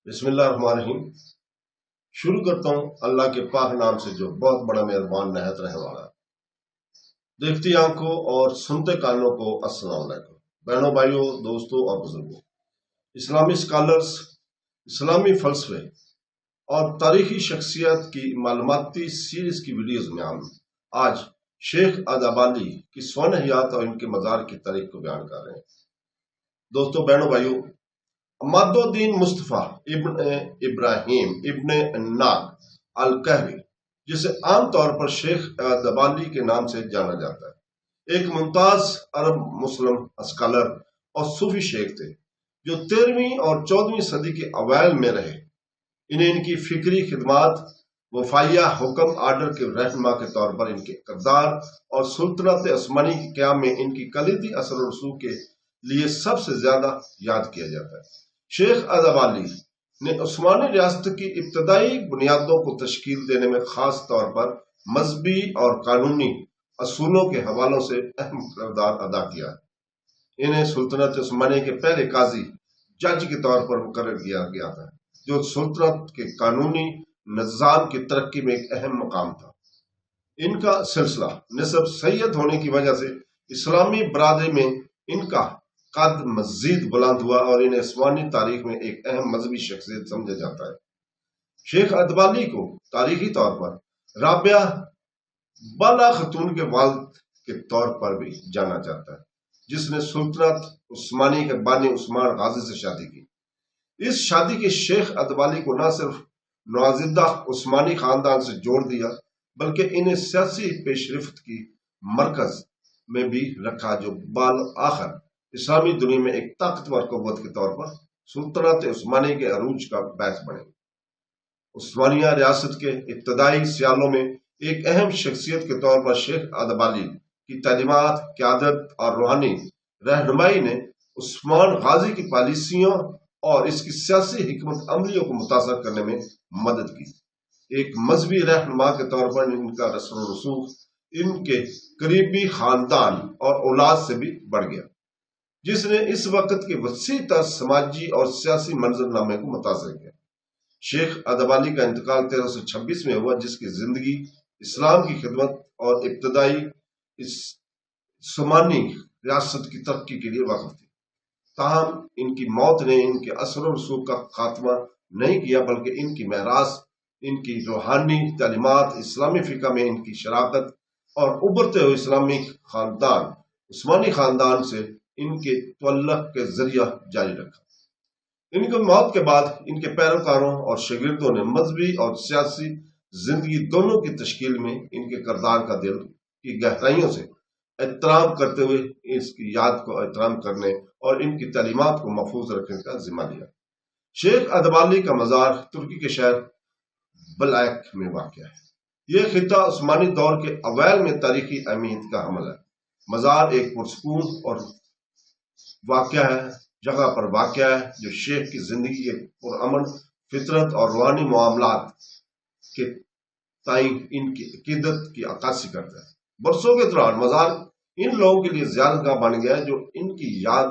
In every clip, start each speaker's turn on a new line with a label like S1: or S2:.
S1: بسم اللہ الرحمن الرحیم۔ شروع کرتا ہوں اللہ کے پاک نام سے جو بہت بڑا مہربان نہایت رحم والا ہے۔ دیکھتی آنکھوں اور سنتے کانوں کو السلام علیکم۔ بہنوں، بھائیوں، دوستوں اور بزرگوں، اسلامی اسکالرز، اسلامی فلسفے اور تاریخی شخصیت کی معلوماتی سیریز کی ویڈیوز میں ہم آج شیخ ادبالی کی سوانح حیات اور ان کے مزار کی تاریخ کو بیان کر رہے ہیں۔ دوستوں، بہنوں، بھائیوں، عماد الدین مصطفیٰ ابن ابراہیم ابن اناق الکہوی، جسے عام طور پر شیخ ادبالی کے نام سے جانا جاتا ہے، ایک ممتاز عرب مسلم اسکالر اور صوفی شیخ تھے جو 13ویں اور 14ویں صدی کے اوائل میں رہے۔ انہیں ان کی فکری خدمات وفائیہ حکم آرڈر کے رہنما کے طور پر ان کے کردار اور سلطنت عثمانی کے قیام میں ان کی کلیدی اثر و رسوخ کے لیے سب سے زیادہ یاد کیا جاتا ہے۔ شیخ ادبالی نے عثمانی ریاست کی ابتدائی بنیادوں کو تشکیل دینے میں خاص طور پر مذہبی اور قانونی اصولوں کے حوالوں سے اہم کردار ادا کیا ہے۔ انہیں سلطنت عثمانی کے پہلے قاضی جج کے طور پر مقرر کیا گیا تھا، جو سلطنت کے قانونی نظام کی ترقی میں ایک اہم مقام تھا۔ ان کا سلسلہ نسب سید ہونے کی وجہ سے اسلامی برادری میں ان کا قد مزید بلند ہوا اور انہیں عثمانی تاریخ میں ایک اہم مذہبی شخصیت سمجھا جاتا ہے۔ شیخ ادبالی کو تاریخی طور پر رابعہ بالا خاتون کے والد کے طور پر بھی جانا جاتا ہے، جس نے سلطنت عثمانی کے بانی عثمان غازی سے شادی کی۔ اس شادی کے شیخ ادبالی کو نہ صرف نوازندہ عثمانی خاندان سے جوڑ دیا بلکہ انہیں سیاسی پیش رفت کی مرکز میں بھی رکھا، جو بالآخر اسلامی دنیا میں ایک طاقتور قوت کے طور پر سلطنت عثمانی کے عروج کا باعث بنے۔ عثمانیہ ریاست کے ابتدائی سالوں میں ایک اہم شخصیت کے طور پر شیخ ادبالی کی تعلیمات، قیادت اور روحانی رہنمائی نے عثمان غازی کی پالیسیوں اور اس کی سیاسی حکمت عملیوں کو متاثر کرنے میں مدد کی۔ ایک مذہبی رہنما کے طور پر ان کا اثر و رسوخ ان کے قریبی خاندان اور اولاد سے بھی بڑھ گیا، جس نے اس وقت کے وسیع تر سماجی اور سیاسی منظر نامے کو متاثر کیا۔ شیخ ادبالی کا انتقال 1326 میں ہوا، جس کی زندگی اسلام کی خدمت اور ابتدائی عثمانی ریاست کی ترقی کے لیے وقف تھی۔ تاہم ان کی موت نے ان کے اثر و رسوخ کا خاتمہ نہیں کیا، بلکہ ان کی میراث، ان کی روحانی تعلیمات، اسلامی فقہ میں ان کی شراکت اور ابھرتے ہوئے اسلامی خاندان عثمانی خاندان سے ان کے تعلق کے ذریعہ جاری رکھا۔ ان کی موت کے بعد ان کے پیروکاروں اور شاگردوں نے مذہبی اور سیاسی زندگی دونوں کی تشکیل میں ان کے کردار کا دل کی گہرائیوں سے احترام کرتے ہوئے اس کی یاد کو احترام کرنے اور ان کی تعلیمات کو محفوظ رکھنے کا ذمہ لیا۔ شیخ ادبالی کا مزار ترکی کے شہر بلعیک میں واقع ہے۔ یہ خطہ عثمانی دور کے اوائل میں تاریخی اہمیت کا حامل ہے۔ مزار ایک پرسکون اور جگہ پر واقع ہے جو شیخ کی زندگی کے پرامن فطرت اور روحانی معاملات کے تئیں ان کی عقیدت کی عکاسی کرتا ہے۔ برسوں کے دوران مزار ان لوگوں کے لیے زیارت گاہ بن گیا ہے جو ان کی یاد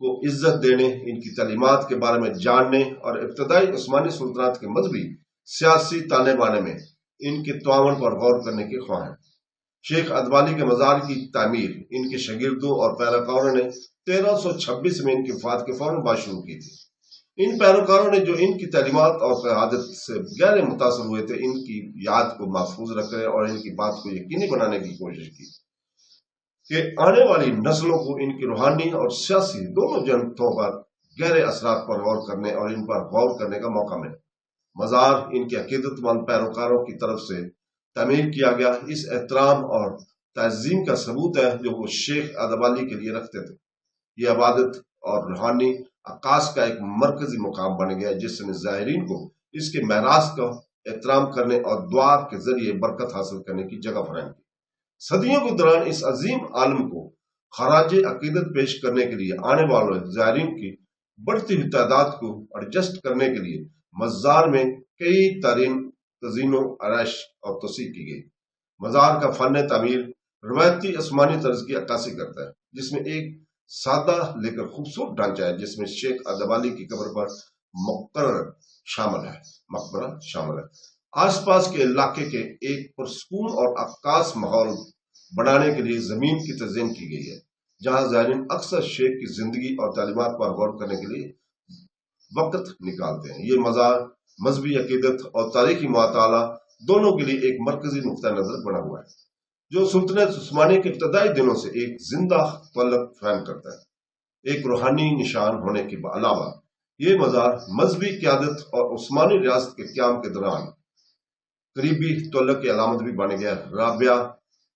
S1: کو عزت دینے، ان کی تعلیمات کے بارے میں جاننے اور ابتدائی عثمانی سلطنت کے مذہبی سیاسی تانے بانے میں ان کے تعاون پر غور کرنے کے خواہاں ہیں۔ شیخ ادبالی کے مزار کی تعمیر ان کے شاگردوں اور پیروکاروں نے 1326 میں ان کی وفات کے فوراً بعد شروع کی تھی۔ ان پیروکاروں نے جو ان کی تعلیمات اور قیادت سے گہرے متاثر ہوئے تھے، ان کی یاد کو محفوظ رکھنے اور ان کی بات کو یقینی بنانے کی کوشش کی کہ آنے والی نسلوں کو ان کی روحانی اور سیاسی دونوں جنتوں پر گہرے اثرات پر غور کرنے اور ان پر غور کرنے کا موقع ملے۔ مزار ان کے عقیدت مند پیروکاروں کی طرف سے تعمیر کیا گیا اس احترام اور تعظیم کا ثبوت ہے جو وہ شیخ ادبالی کے لیے رکھتے تھے۔ یہ عبادت اور روحانی عکاس کا ایک مرکزی مقام بن گیا، جس نے زائرین کو اس کے میراث کا احترام کرنے اور دعا کے ذریعے برکت حاصل کرنے کی جگہ فراہم کی۔ صدیوں کے دوران اس عظیم عالم کو خراج عقیدت پیش کرنے کے لیے آنے والے زائرین کی بڑھتی ہوئی تعداد کو ایڈجسٹ کرنے کے لیے مزار میں کئی تزئین و آرائش اور توسیع کی گئی۔ مزار کا فن تعمیر روایتی عثمانی طرز کی عکاسی کرتا ہے، جس میں ایک سادہ لیکن خوبصورت ڈھانچہ ہے، جس میں شیخ ادبالی کی قبر پر مقرر شامل ہے۔ آس پاس کے علاقے کے ایک پرسکون اور عکاس ماحول بنانے کے لیے زمین کی تزئین کی گئی ہے، جہاں زائرین اکثر شیخ کی زندگی اور تعلیمات پر غور کرنے کے لیے وقت نکالتے ہیں۔ یہ مزار مذہبی عقیدت اور تاریخی مطالعہ دونوں کے لیے ایک مرکزی نقطہ نظر بنا ہوا ہے، جو سلطنت عثمانیہ کے ابتدائی دنوں سے ایک زندہ فلک فراہم کرتا ہے۔ ایک روحانی نشان ہونے کے علاوہ یہ مزار مذہبی قیادت اور عثمانی ریاست کے قیام کے دوران قریبی تعلق کی علامت بھی بن گیا۔ رابعہ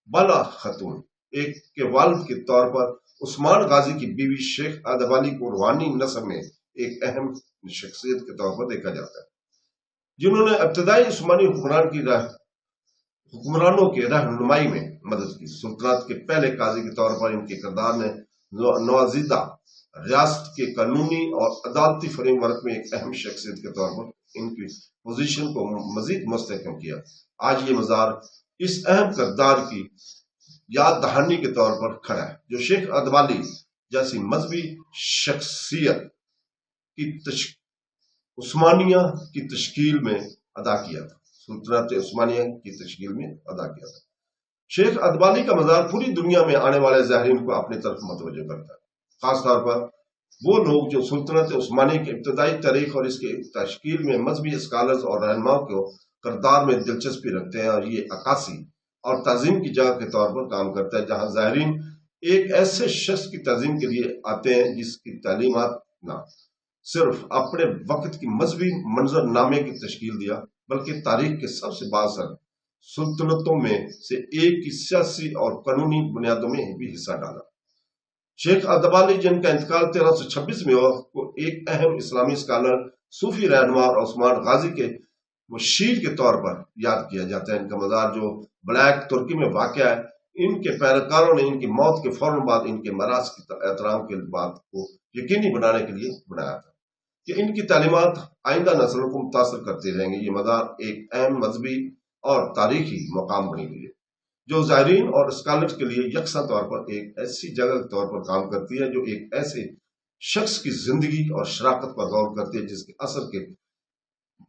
S1: بالا خاتون ایک کے والد کے طور پر عثمان غازی کی بیوی شیخ ادب علی کو روحانی نسب میں ایک اہم شخصیت کے طور پر دیکھا جاتا ہے، جنہوں نے ابتدائی عثمانی حکمرانوں کی رہنمائی میں مدد کی۔ سلطنت کے پہلے قاضی کے طور پر ان کے کردار نے نوزائیدہ ریاست کے قانونی اور عدالتی فریم ورک میں ایک اہم شخصیت کے طور پر ان کی پوزیشن کو مزید مستحکم کیا۔ آج یہ مزار اس اہم کردار کی یاد دہانی کے طور پر کھڑا ہے، جو شیخ ادب علی جیسی مذہبی شخصیت کی عثمانیہ کی تشکیل میں ادا کیا تھا سلطنت عثمانیہ کی تشکیل میں ادا کیا تھا۔ شیخ ادب علی کا مزار پوری دنیا میں آنے والے زائرین کو اپنی طرف متوجہ کرتا ہے، خاص طور پر وہ لوگ جو سلطنت عثمانیہ کی ابتدائی تاریخ اور اس کے تشکیل میں مذہبی اسکالرز اور رہنماؤں کو کردار میں دلچسپی رکھتے ہیں، اور یہ عکاسی اور تعظیم کی جگہ کے طور پر کام کرتا ہے، جہاں زائرین ایک ایسے شخص کی تعظیم کے لیے آتے ہیں جس کی تعلیمات نہ صرف اپنے وقت کی مذہبی منظر نامے کی تشکیل دیا، بلکہ تاریخ کے سب سے بااثر سلطنتوں میں سے ایک کی سیاسی اور قانونی بنیادوں میں بھی حصہ ڈالا۔ شیخ ادب علی، جن کا انتقال 1326 میں ہوا، کو ایک اہم اسلامی اسکالر، صوفی رہنما اور عثمان غازی کے مشیر کے طور پر یاد کیا جاتا ہے۔ ان کا مزار جو بلیک ترکی میں واقع ہے، ان کے پیروکاروں نے ان کی موت کے فوراً بعد ان کے میراث کی احترام کے بات کو یقینی بنانے کے لیے بنایا تھا کہ ان کی تعلیمات آئندہ نسلوں کو متاثر کرتے رہیں گے۔ یہ مزار ایک اہم مذہبی اور تاریخی مقام بنی ہوئی ہے، جو زائرین اور اسکالرز کے لیے یکساں طور پر ایک ایسی جگہ کے طور پر کام کرتی ہے جو ایک ایسے شخص کی زندگی اور شراکت پر غور کرتی ہے جس کے اثر کے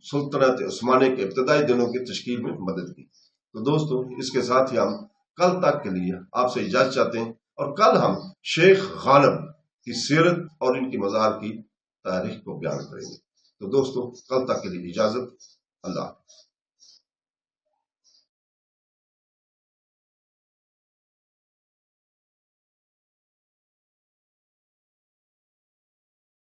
S1: سلطنت عثمانیہ کے ابتدائی دنوں کی تشکیل میں مدد کی۔ تو دوستو، اس کے ساتھ ہی ہم کل تک کے لیے آپ سے اجازت چاہتے ہیں، اور کل ہم شیخ غالب کی سیرت اور ان کی مزار کی تاریخ کو بیان کریں گے۔ تو دوستو، کل تک کے لیے اجازت، اللہ حافظ۔